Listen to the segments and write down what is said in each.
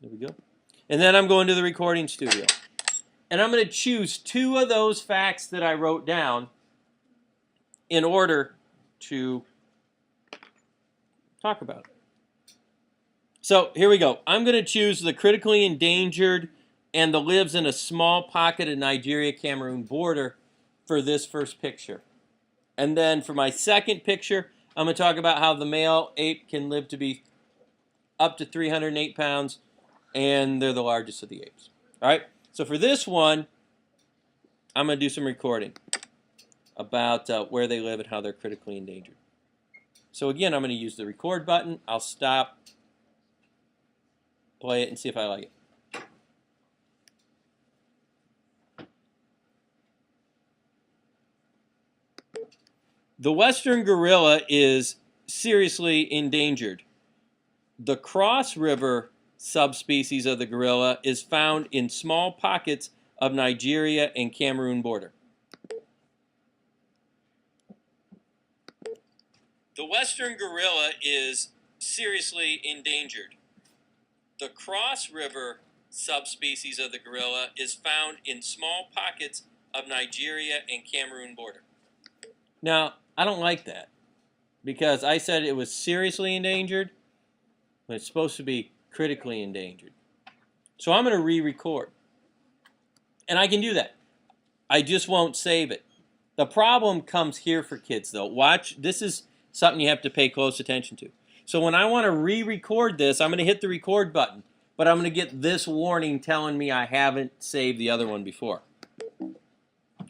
There we go. And then I'm going to the recording studio. And I'm going to choose 2 of those facts that I wrote down in order to talk about it. So here we go. I'm going to choose the critically endangered and the lives in a small pocket of Nigeria-Cameroon border for this first picture. And then for my second picture, I'm going to talk about how the male ape can live to be up to 308 pounds, and they're the largest of the apes. All right, so for this one, I'm going to do some recording about where they live and how they're critically endangered. So again, I'm going to use the record button. I'll stop, play it, and see if I like it. The western gorilla is seriously endangered. The Cross River subspecies of the gorilla is found in small pockets of Nigeria and Cameroon border. The western gorilla is seriously endangered. The Cross River subspecies of the gorilla is found in small pockets of Nigeria and Cameroon border. Now, I don't like that because I said it was seriously endangered, but it's supposed to be critically endangered. So I'm going to re-record. And I can do that. I just won't save it. The problem comes here for kids, though. Watch. This is something you have to pay close attention to. So when I want to re-record this, I'm going to hit the record button. But I'm going to get this warning telling me I haven't saved the other one before.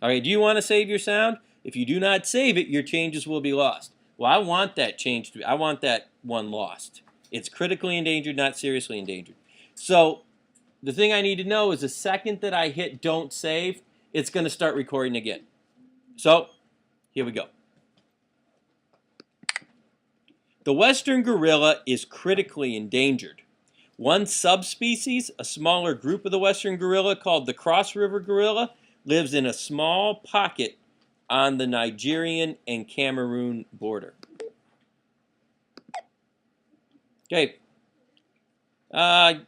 Okay, do you want to save your sound? If you do not save it, your changes will be lost. Well, I want that change to be, I want that one lost. It's critically endangered, not seriously endangered. So the thing I need to know is the second that I hit don't save, it's going to start recording again. So here we go. The western gorilla is critically endangered. One subspecies, a smaller group of the western gorilla called the Cross River gorilla, lives in a small pocket on the Nigerian and Cameroon border. Okay. I'm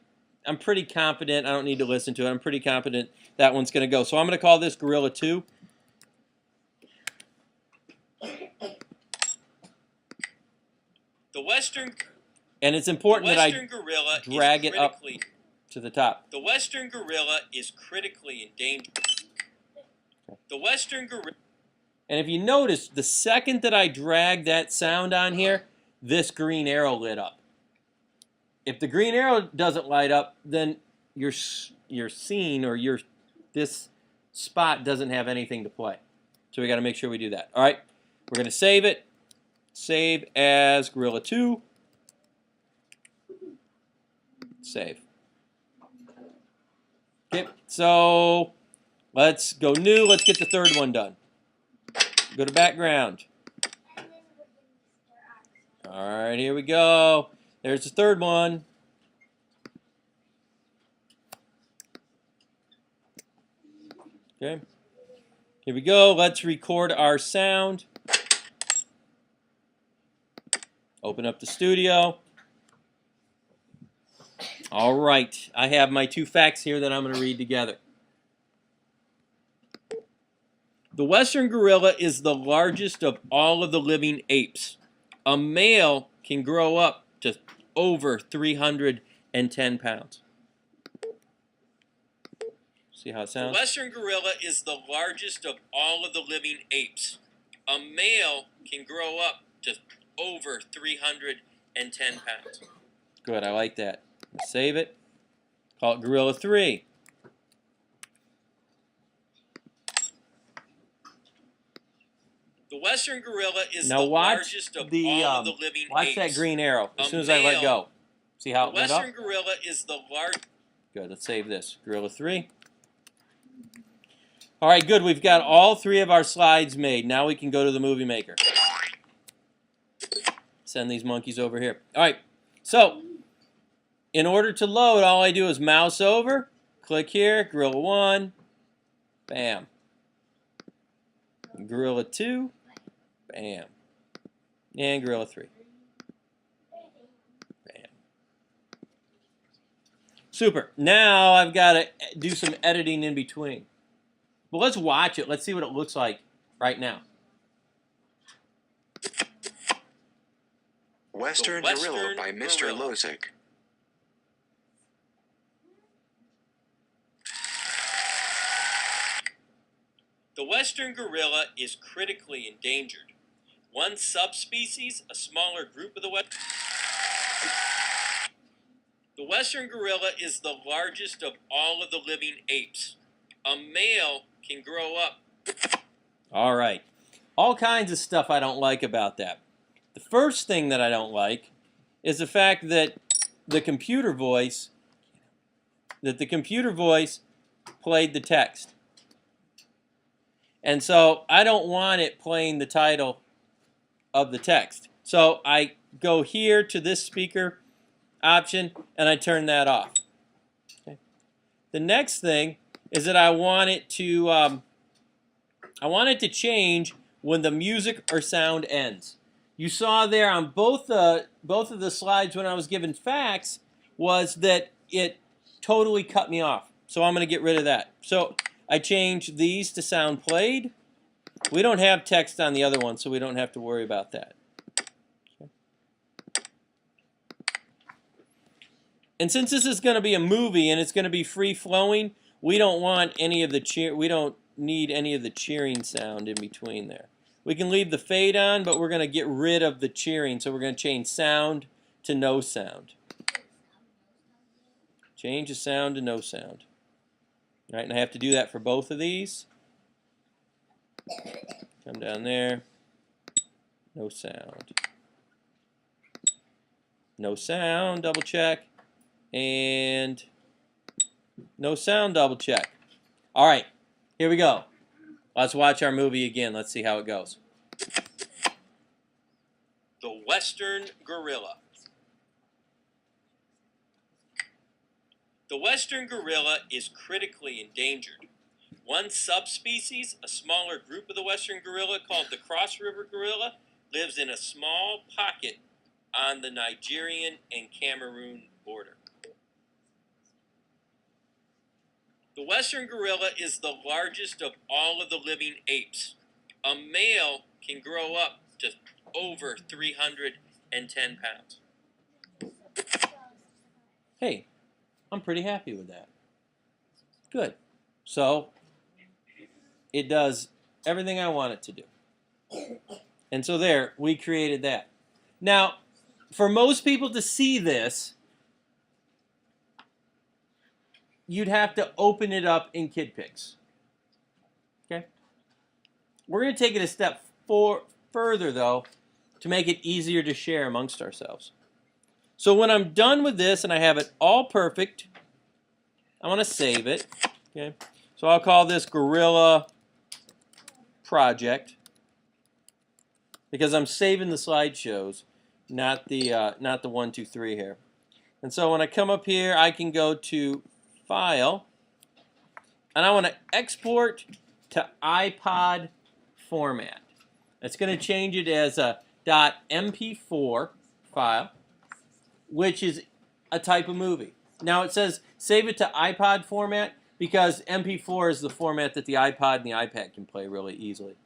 pretty confident. I don't need to listen to it. I'm pretty confident that one's going to go. So I'm going to call this Gorilla 2. The western... And it's important that I drag it up to the top. The western gorilla is critically endangered. The western gorilla... And if you notice, the second that I drag that sound on here, this green arrow lit up. If the green arrow doesn't light up, then your scene or this spot doesn't have anything to play. So we got to make sure we do that. All right, we're going to save it. Save as Gorilla 2. Save. Okay, so let's go new. Let's get the third one done. Go to background. All right, here we go. There's the third one. Okay. Here we go. Let's record our sound. Open up the studio. All right. I have my 2 facts here that I'm going to read together. The western gorilla is the largest of all of the living apes. A male can grow up to over 310 pounds. See how it sounds? The western gorilla is the largest of all of the living apes. A male can grow up to over 310 pounds. Good, I like that. Save it. Call it Gorilla 3. The western gorilla is the largest of all of the living apes. Watch that green arrow as soon as I let go. See how it lit up? The western gorilla is the largest. Good, let's save this. Gorilla 3. All right, good. We've got all 3 of our slides made. Now we can go to the movie maker. Send these monkeys over here. All right, so in order to load, all I do is mouse over, click here, Gorilla 1, bam. Gorilla 2, bam. And Gorilla 3. Bam. Super. Now I've got to do some editing in between. But let's watch it. Let's see what it looks like right now. Western Gorilla by Mr. Losik. The western gorilla is critically endangered. One subspecies, a smaller group of the western gorilla is the largest of all of the living apes. A male can grow up. All right. All kinds of stuff I don't like about that. The first thing that I don't like is the fact that the computer voice played the text. And so I don't want it playing the title of the text. So I go here to this speaker option and I turn that off. Okay. The next thing is that I want it to change when the music or sound ends. You saw there on both of the slides when I was given facts was that it totally cut me off. So I'm going to get rid of that. So I changed these to sound played. We don't have text on the other one, so we don't have to worry about that. Okay. And since this is going to be a movie and it's going to be free flowing, we don't want any of the we don't need any of the cheering sound in between there. We can leave the fade on, but we're going to get rid of the cheering, so we're going to change sound to no sound. Change the sound to no sound. All right, and I have to do that for both of these. Come down there. No sound. No sound, double check. And no sound, double check. All right, here we go. Let's watch our movie again. Let's see how it goes. The Western Gorilla. The western gorilla is critically endangered. One subspecies, a smaller group of the western gorilla called the Cross River gorilla, lives in a small pocket on the Nigerian and Cameroon border. The western gorilla is the largest of all of the living apes. A male can grow up to over 310 pounds. Hey, I'm pretty happy with that. Good. So, it does everything I want it to do. And so there, we created that. Now, for most people to see this, you'd have to open it up in KidPix. Okay? We're going to take it a step further, though, to make it easier to share amongst ourselves. So when I'm done with this and I have it all perfect, I want to save it. Okay? So I'll call this Gorilla Project because I'm saving the slideshows, not the 1, 2, 3 here. And so when I come up here, I can go to File, and I want to export to iPod format. It's going to change it as a .mp4 file, which is a type of movie. Now it says save it to iPod format because MP4 is the format that the iPod and the iPad can play really easily.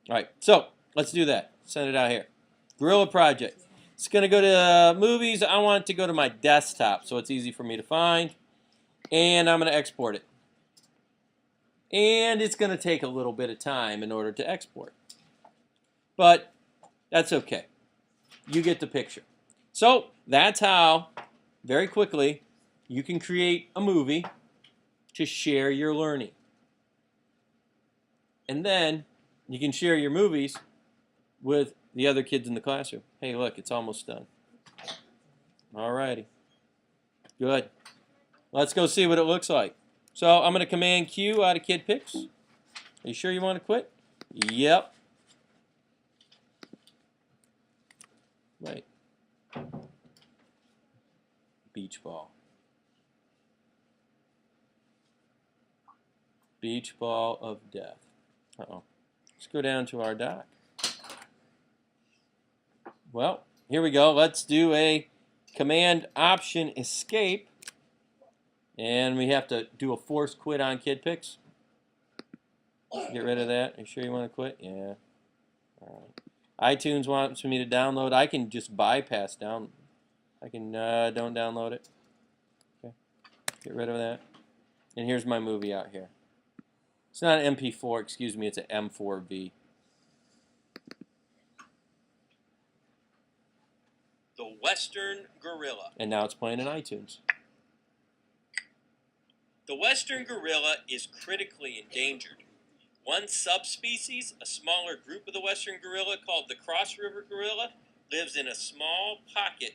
All right, so let's do that. Send it out here. Gorilla Project. It's going to go to movies. I want it to go to my desktop so it's easy for me to find. And I'm going to export it. And it's going to take a little bit of time in order to export. But that's okay. You get the picture. So that's how, very quickly, you can create a movie to share your learning. And then you can share your movies with the other kids in the classroom. Hey, look, it's almost done. All righty. Good. Let's go see what it looks like. So I'm going to Command Q out of KidPix. Are you sure you want to quit? Yep. Right. Beach ball. Beach ball of death. Uh-oh. Let's go down to our dock. Well, here we go. Let's do a Command Option Escape. And we have to do a force quit on KidPix. Get rid of that. Are you sure you want to quit? Yeah. All right. iTunes wants me to download. I can just bypass down. I can don't download it. Okay. Get rid of that. And here's my movie out here. It's not an MP4, excuse me. It's an M4V. The Western Gorilla. And now it's playing in iTunes. The Western gorilla is critically endangered. One subspecies, a smaller group of the Western gorilla called the Cross River gorilla, lives in a small pocket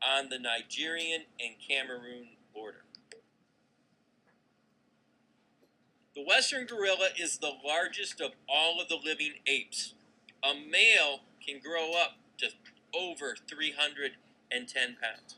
on the Nigerian and Cameroon border. The Western gorilla is the largest of all of the living apes. A male can grow up to over 310 pounds.